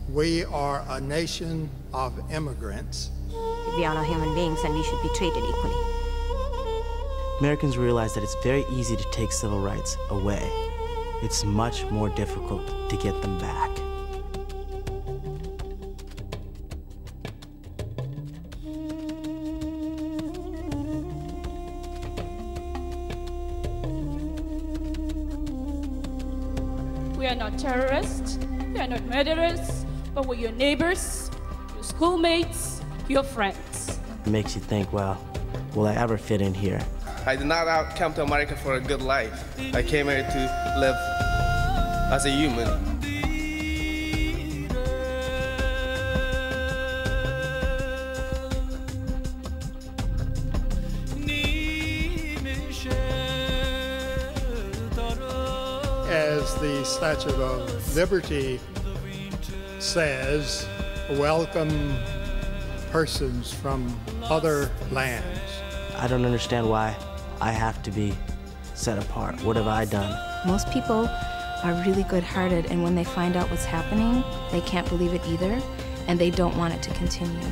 We are a nation of immigrants. We are all human beings and we should be treated equally. Americans realize that it's very easy to take civil rights away. It's much more difficult to get them back. We are not terrorists, we are not murderers, but we're your neighbors, your schoolmates, your friends. It makes you think, well, will I ever fit in here? I did not come to America for a good life. I came here to live as a human. As the Statue of Liberty says, welcome persons from other lands. I don't understand why I have to be set apart. What have I done? Most people are really good-hearted, and when they find out what's happening, they can't believe it either, and they don't want it to continue.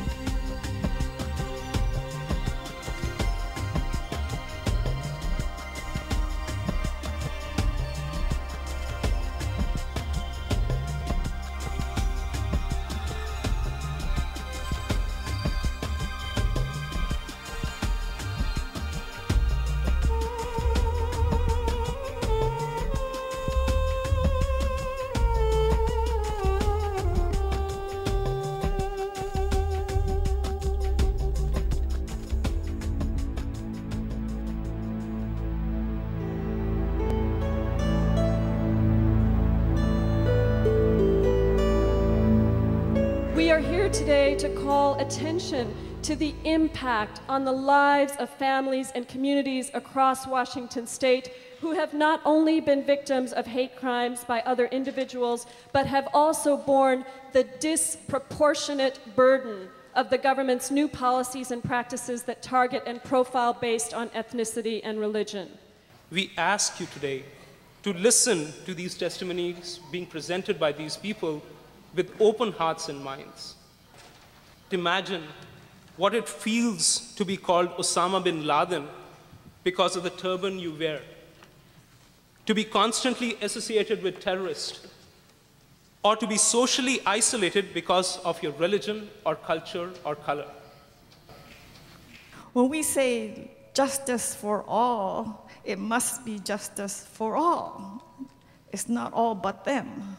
We are here today to call attention to the impact on the lives of families and communities across Washington state who have not only been victims of hate crimes by other individuals, but have also borne the disproportionate burden of the government's new policies and practices that target and profile based on ethnicity and religion. We ask you today to listen to these testimonies being presented by these people with open hearts and minds. Imagine what it feels to be called Osama bin Laden because of the turban you wear, to be constantly associated with terrorists, or to be socially isolated because of your religion or culture or color. When we say justice for all, it must be justice for all. It's not all but them.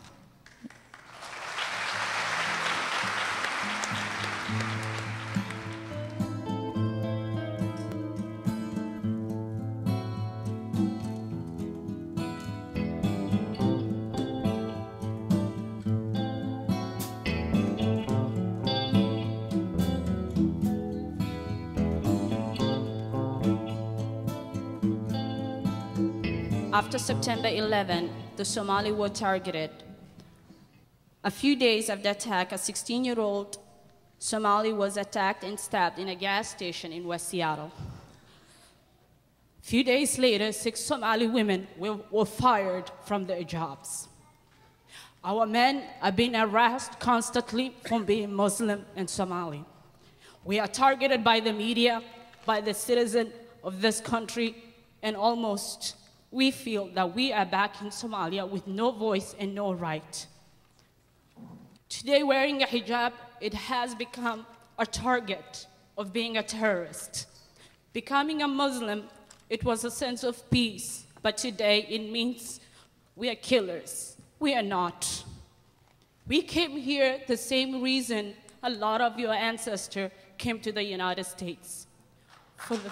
After September 11, the Somali were targeted. A few days after the attack, a 16-year-old Somali was attacked and stabbed in a gas station in West Seattle. A few days later, 6 Somali women were fired from their jobs. Our men are being harassed constantly from being Muslim and Somali. We are targeted by the media, by the citizens of this country, and almost we feel that we are back in Somalia with no voice and no right. Today, wearing a hijab, it has become a target of being a terrorist. Becoming a Muslim, it was a sense of peace, but today it means we are killers. We are not. We came here the same reason a lot of your ancestors came to the United States. For the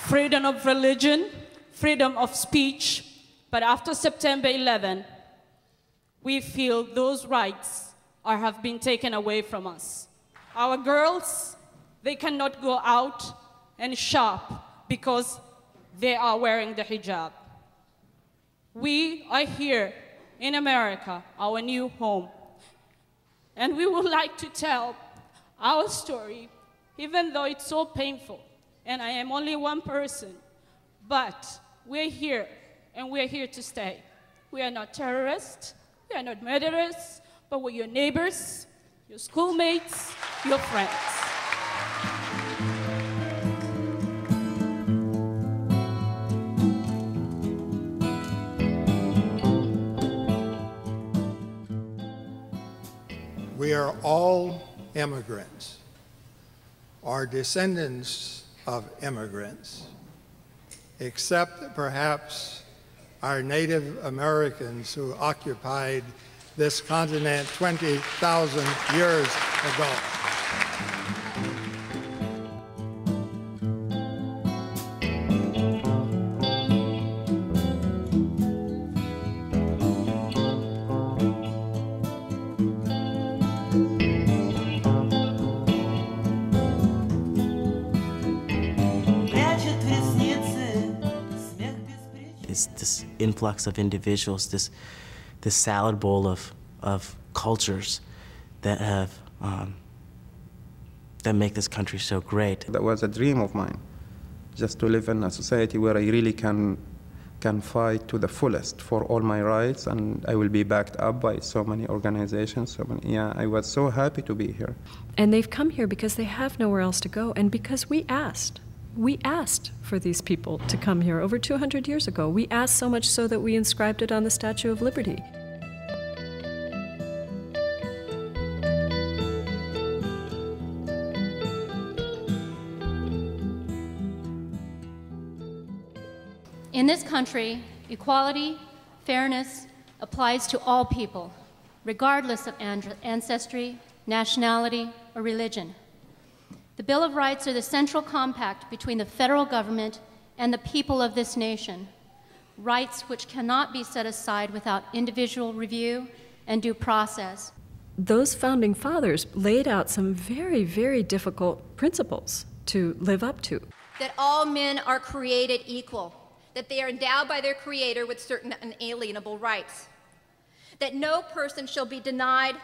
freedom of religion, freedom of speech, but after September 11, we feel those rights have been taken away from us. Our girls, they cannot go out and shop because they are wearing the hijab. We are here in America, our new home, and we would like to tell our story, even though it's so painful. and I am only one person, but we're here, and we're here to stay. We are not terrorists, we are not murderers, but we're your neighbors, your schoolmates, your friends. We are all immigrants, or descendants of immigrants, except perhaps our Native Americans who occupied this continent 20,000 years ago. This influx of individuals, this salad bowl of cultures that have that make this country so great. That was a dream of mine, just to live in a society where I really can fight to the fullest for all my rights, and I will be backed up by so many organizations. Yeah, I was so happy to be here. And they've come here because they have nowhere else to go, and because we asked. We asked for these people to come here over 200 years ago. We asked so much so that we inscribed it on the Statue of Liberty. In this country, equality, fairness applies to all people, regardless of ancestry, nationality, or religion. The Bill of Rights are the central compact between the federal government and the people of this nation, rights which cannot be set aside without individual review and due process. Those founding fathers laid out some very, very difficult principles to live up to. That all men are created equal, that they are endowed by their Creator with certain unalienable rights, that no person shall be denied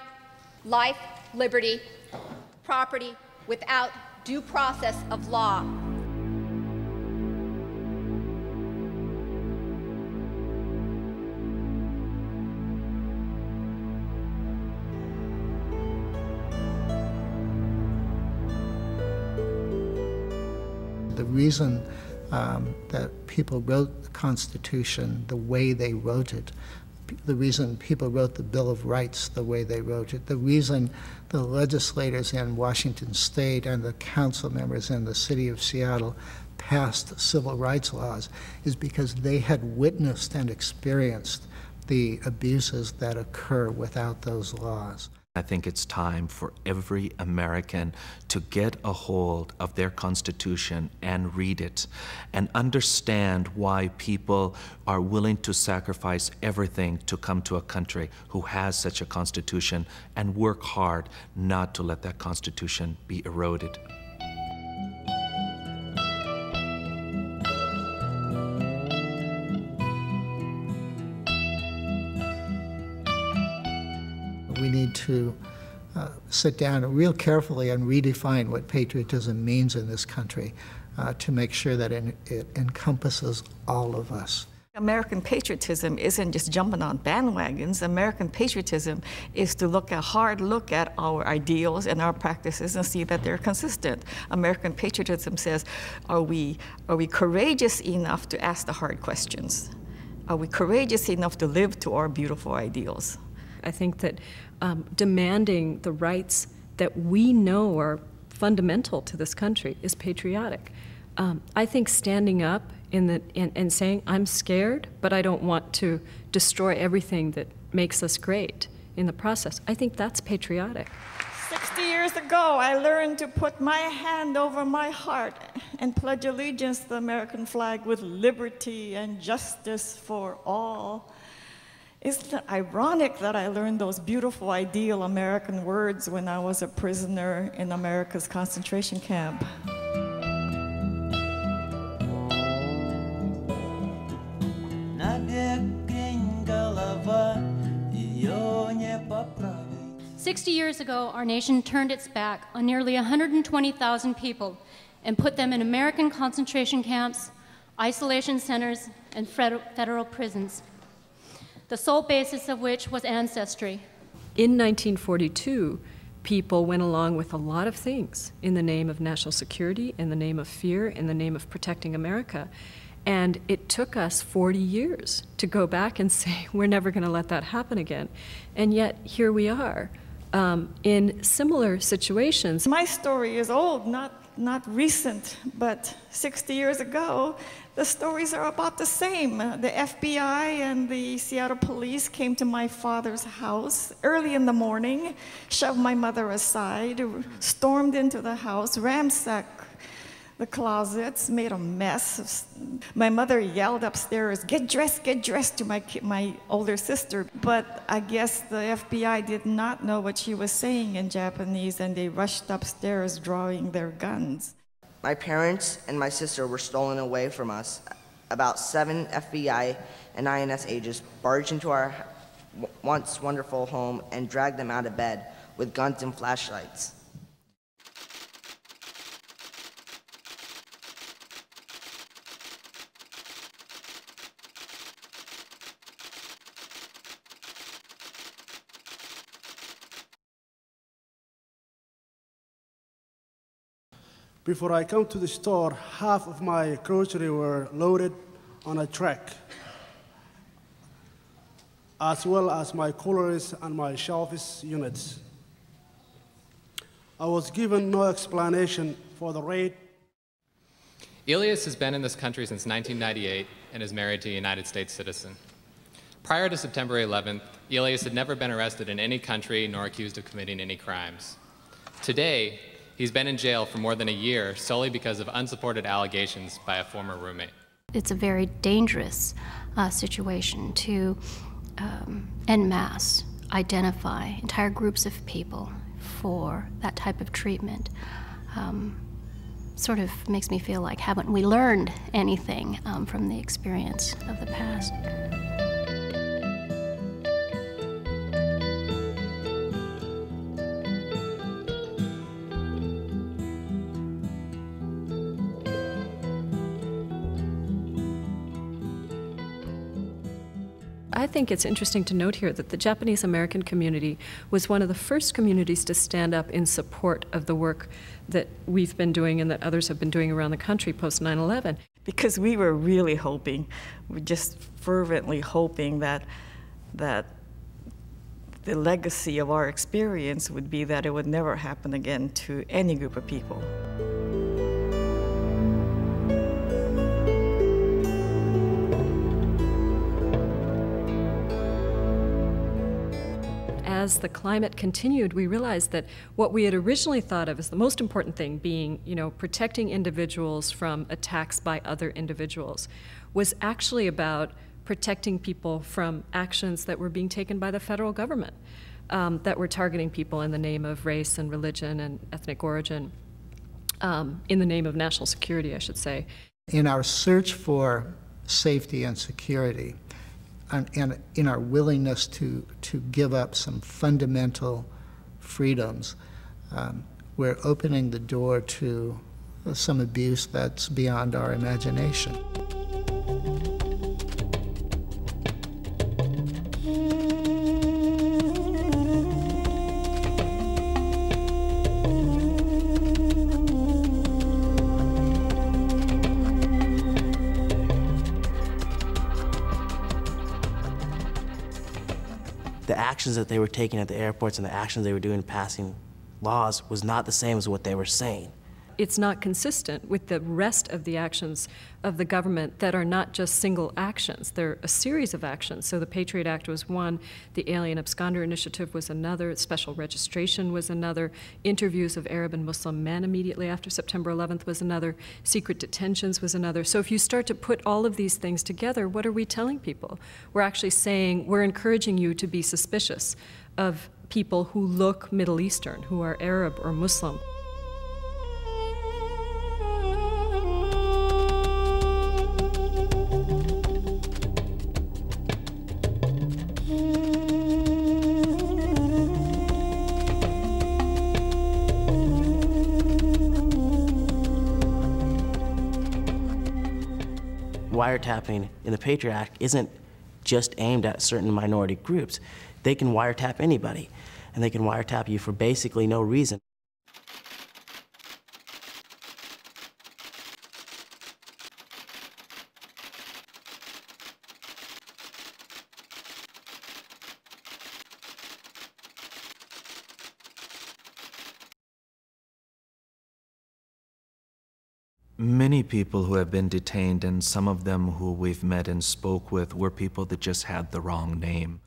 life, liberty, property, without due process of law. The reason that people wrote the Constitution the way they wrote it, the reason people wrote the Bill of Rights the way they wrote it, the reason the legislators in Washington State and the council members in the city of Seattle passed civil rights laws is because they had witnessed and experienced the abuses that occur without those laws. I think it's time for every American to get a hold of their Constitution and read it and understand why people are willing to sacrifice everything to come to a country who has such a Constitution and work hard not to let that Constitution be eroded. We need to sit down real carefully and redefine what patriotism means in this country to make sure that it encompasses all of us. American patriotism isn't just jumping on bandwagons. American patriotism is to look a hard look at our ideals and our practices and see that they're consistent. American patriotism says, are we courageous enough to ask the hard questions? Are we courageous enough to live to our beautiful ideals? I think that demanding the rights that we know are fundamental to this country is patriotic. I think standing up and saying, I'm scared, but I don't want to destroy everything that makes us great in the process, I think that's patriotic. 60 years ago, I learned to put my hand over my heart and pledge allegiance to the American flag with liberty and justice for all. Isn't it ironic that I learned those beautiful, ideal American words when I was a prisoner in America's concentration camp? "60 years ago, our nation turned its back on nearly 120,000 people and put them in American concentration camps, isolation centers, and federal prisons, the sole basis of which was ancestry. In 1942, people went along with a lot of things in the name of national security, in the name of fear, in the name of protecting America. And it took us 40 years to go back and say, we're never going to let that happen again. And yet, here we are in similar situations. My story is old, not recent, but 60 years ago, the stories are about the same. The FBI and the Seattle police came to my father's house early in the morning, shoved my mother aside, stormed into the house, ransacked the closets, made a mess. My mother yelled upstairs, get dressed to my older sister. But I guess the FBI did not know what she was saying in Japanese, and they rushed upstairs drawing their guns. My parents and my sister were stolen away from us. About 7 FBI and INS agents barged into our once wonderful home and dragged them out of bed with guns and flashlights. Before I come to the store, half of my groceries were loaded on a truck, as well as my coolers and my shelves units. I was given no explanation for the raid. Elias has been in this country since 1998 and is married to a United States citizen. Prior to September 11th, Elias had never been arrested in any country nor accused of committing any crimes. Today, he's been in jail for more than a year solely because of unsupported allegations by a former roommate. It's a very dangerous situation to en masse identify entire groups of people for that type of treatment. Sort of makes me feel like, haven't we learned anything from the experience of the past? I think it's interesting to note here that the Japanese American community was one of the first communities to stand up in support of the work that we've been doing and that others have been doing around the country post 9/11. Because we were really hoping, we're just fervently hoping that the legacy of our experience would be that it would never happen again to any group of people. As the climate continued, we realized that what we had originally thought of as the most important thing being, protecting individuals from attacks by other individuals was actually about protecting people from actions that were being taken by the federal government, that were targeting people in the name of race and religion and ethnic origin, in the name of national security, I should say. In our search for safety and security, and in our willingness to give up some fundamental freedoms, we're opening the door to some abuse that's beyond our imagination. The actions that they were taking at the airports and the actions they were doing passing laws was not the same as what they were saying. It's not consistent with the rest of the actions of the government that are not just single actions. They're a series of actions. So the Patriot Act was one, the Alien Absconder Initiative was another, special registration was another, interviews of Arab and Muslim men immediately after September 11th was another, secret detentions was another. So if you start to put all of these things together, what are we telling people? We're actually saying, we're encouraging you to be suspicious of people who look Middle Eastern, who are Arab or Muslim. wiretapping in the Patriot Act isn't just aimed at certain minority groups. They can wiretap anybody, and they can wiretap you for basically no reason. Many people who have been detained, and some of them who we've met and spoke with, were people that just had the wrong name.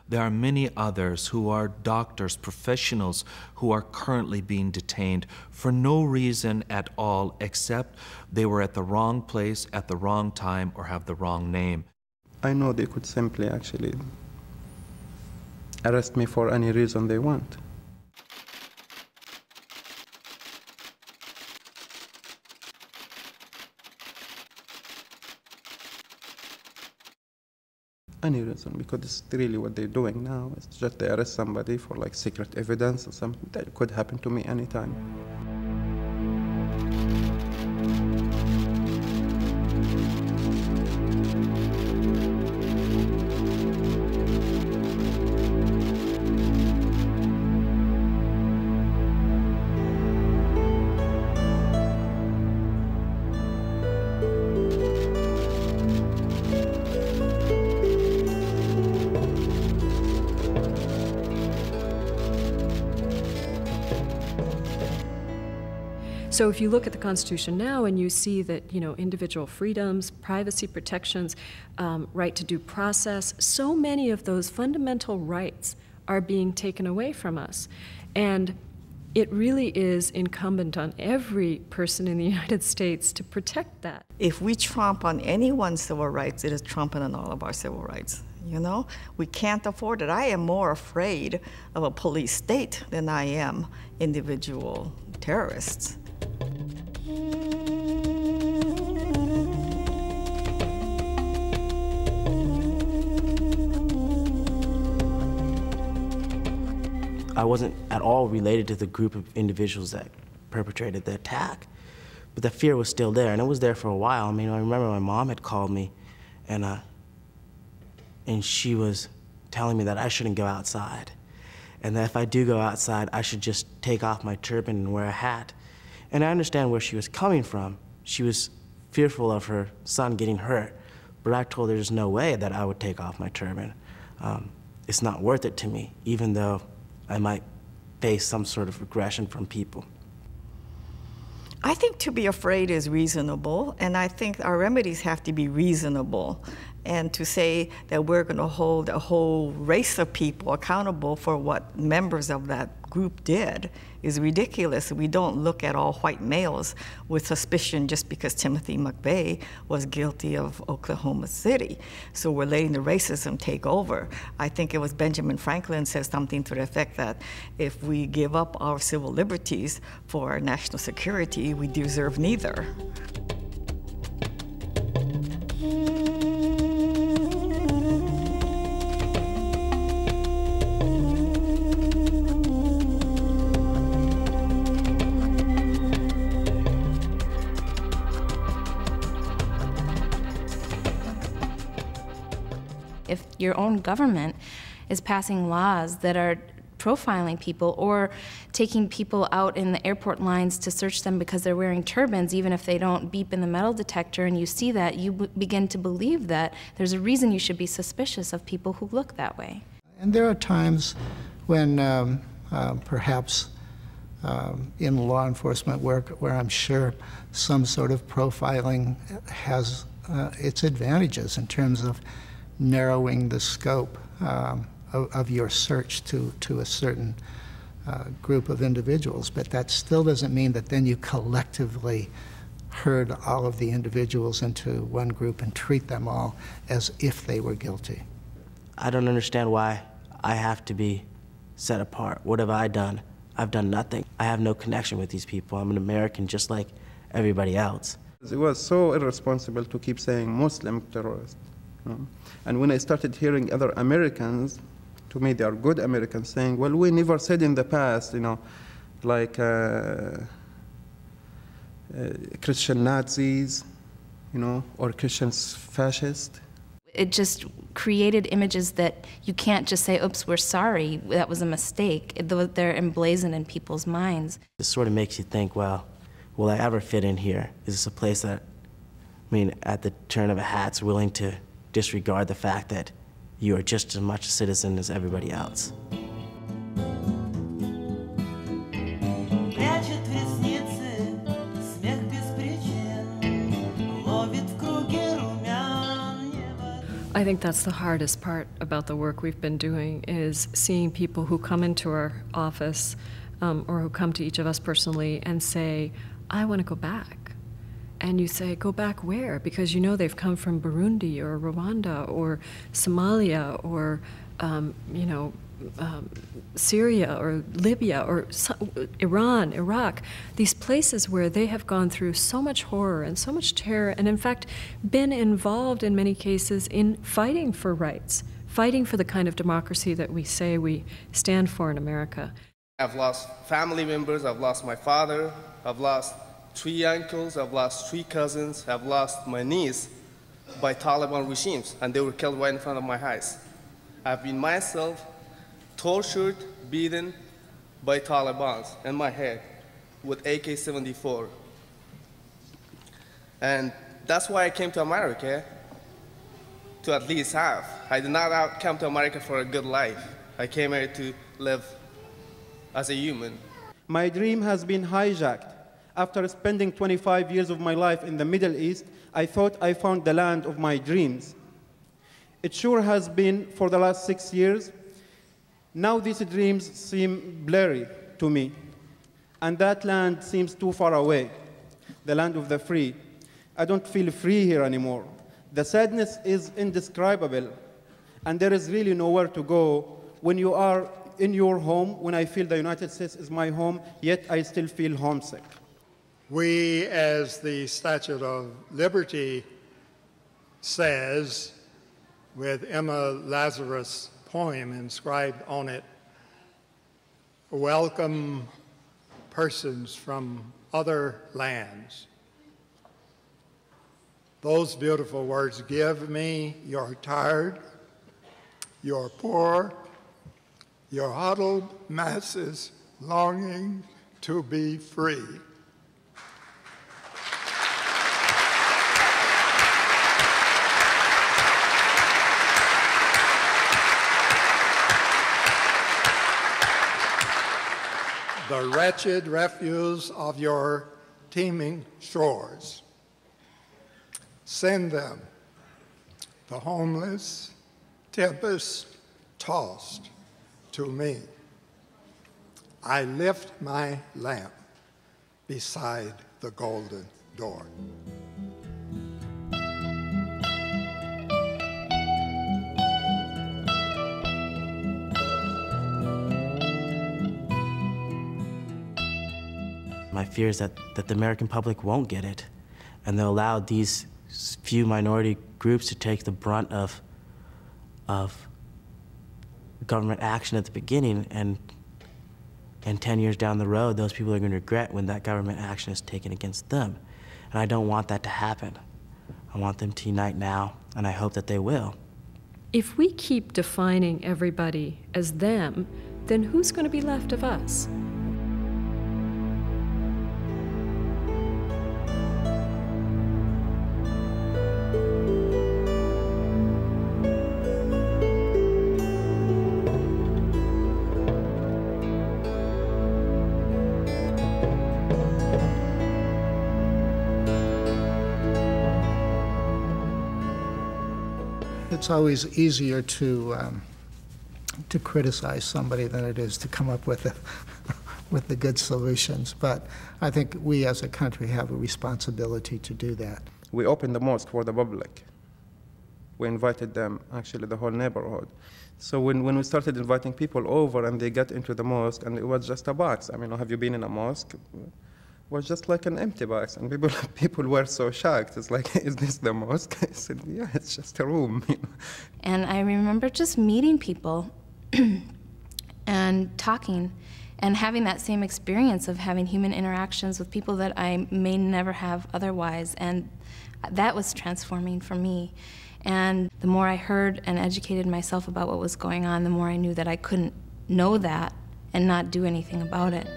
There are many others who are doctors, professionals, who are currently being detained for no reason at all except they were at the wrong place at the wrong time or have the wrong name. I know they could simply actually arrest me for any reason they want. Any reason, because it's really what they're doing now. It's just they arrest somebody for like secret evidence or something. That could happen to me anytime. So if you look at the Constitution now and you see that, individual freedoms, privacy protections, right to due process, so many of those fundamental rights are being taken away from us. And it really is incumbent on every person in the United States to protect that. If we trump on anyone's civil rights, it is trumping on all of our civil rights. We can't afford it. I am more afraid of a police state than I am individual terrorists. I wasn't at all related to the group of individuals that perpetrated the attack, but the fear was still there, and it was there for a while. I remember my mom had called me, and she was telling me that I shouldn't go outside, and that if I do go outside, I should just take off my turban and wear a hat. And I understand where she was coming from. She was fearful of her son getting hurt, but I told her there's no way that I would take off my turban. It's not worth it to me, even though I might face some sort of aggression from people. I think to be afraid is reasonable, and I think our remedies have to be reasonable. And to say that we're going to hold a whole race of people accountable for what members of that group did is ridiculous. We don't look at all white males with suspicion just because Timothy McVeigh was guilty of Oklahoma City. So we're letting the racism take over. I think it was Benjamin Franklin said something to the effect that if we give up our civil liberties for our national security, we deserve neither. If your own government is passing laws that are profiling people or taking people out in the airport lines to search them because they're wearing turbans, even if they don't beep in the metal detector, and you see that, you begin to believe that there's a reason you should be suspicious of people who look that way. And there are times when perhaps in law enforcement work where I'm sure some sort of profiling has its advantages in terms of narrowing the scope of your search to a certain group of individuals. But that still doesn't mean that then you collectively herd all of the individuals into one group and treat them all as if they were guilty. I don't understand why I have to be set apart. What have I done I've done nothing. I have no connection with these people. I'm an American just like everybody else. It was so irresponsible to keep saying Muslim terrorist. And when I started hearing other Americans, to me they are good Americans, saying, well, we never said in the past, like Christian Nazis, or Christian fascists. It just created images that you can't just say, oops, we're sorry, that was a mistake. They're emblazoned in people's minds. It sort of makes you think, well, will I ever fit in here? Is this a place that, at the turn of a hat, is willing to disregard the fact that you are just as much a citizen as everybody else? I think that's the hardest part about the work we've been doing, is seeing people who come into our office or who come to each of us personally and say, I want to go back. And you say, go back where? Because they've come from Burundi or Rwanda or Somalia or, Syria or Libya or Iran, Iraq, these places where they have gone through so much horror and so much terror, and in fact been involved in many cases in fighting for rights, fighting for the kind of democracy that we say we stand for in America. I've lost family members, I've lost my father, I've lost 3 uncles, I've lost 3 cousins, I've lost my niece by Taliban regimes, and they were killed right in front of my eyes. I've been myself tortured, beaten by Taliban in my head with AK-74. And that's why I came to America, to at least have. I did not come to America for a good life. I came here to live as a human. My dream has been hijacked. After spending 25 years of my life in the Middle East, I thought I found the land of my dreams. It sure has been for the last 6 years. Now these dreams seem blurry to me, and that land seems too far away, the land of the free. I don't feel free here anymore. The sadness is indescribable, and there is really nowhere to go when you are in your home. When I feel the United States is my home, yet I still feel homesick. We, as the Statue of Liberty says, with Emma Lazarus' poem inscribed on it, welcome persons from other lands. Those beautiful words give me your tired, your poor, your huddled masses longing to be free. The wretched refuse of your teeming shores. Send them, the homeless, tempest-tossed, to me. I lift my lamp beside the golden door. My fear is that the American public won't get it, and they'll allow these few minority groups to take the brunt of government action at the beginning, and 10 years down the road, those people are going to regret when that government action is taken against them. And I don't want that to happen. I want them to unite now, and I hope that they will. If we keep defining everybody as them, then who's going to be left of us? It's always easier to criticize somebody than it is to come up with the good solutions. But I think we as a country have a responsibility to do that. We opened the mosque for the public. We invited them, actually the whole neighborhood. So when we started inviting people over and they got into the mosque, and it was just a box. I mean, have you been in a mosque? It was just like an empty box, and people were so shocked. It's like, is this the mosque? I said, yeah, it's just a room. And I remember just meeting people and talking and having that same experience of having human interactions with people that I may never have otherwise. And that was transforming for me. And the more I heard and educated myself about what was going on, the more I knew that I couldn't know that and not do anything about it.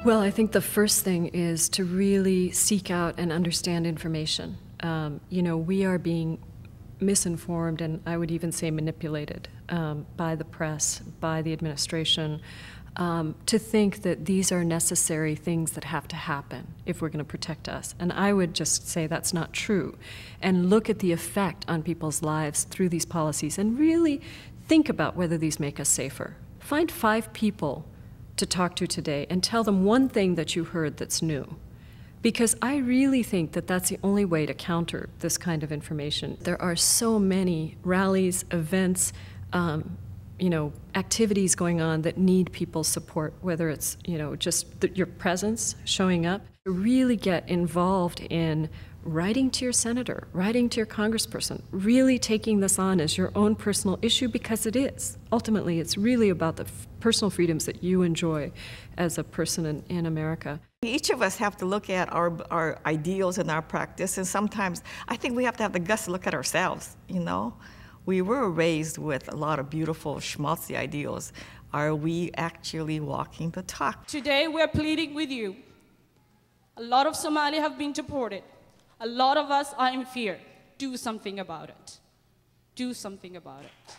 Well, I think the first thing is to really seek out and understand information. We are being misinformed, and I would even say manipulated by the press, by the administration, to think that these are necessary things that have to happen if we're going to protect us. And I would just say that's not true. And look at the effect on people's lives through these policies and really think about whether these make us safer. Find 5 people to talk to today and tell them one thing that you heard that's new. Because I really think that that's the only way to counter this kind of information. There are so many rallies, events, activities going on that need people's support, whether it's, just your presence, showing up. Really get involved in writing to your senator, writing to your congressperson, really taking this on as your own personal issue, because it is. Ultimately, it's really about the personal freedoms that you enjoy as a person in America. Each of us have to look at our ideals and our practice, and sometimes I think we have to have the guts to look at ourselves, We were raised with a lot of beautiful schmaltzy ideals. Are we actually walking the talk? Today, we're pleading with you. A lot of Somalis have been deported. A lot of us are in fear. Do something about it. Do something about it.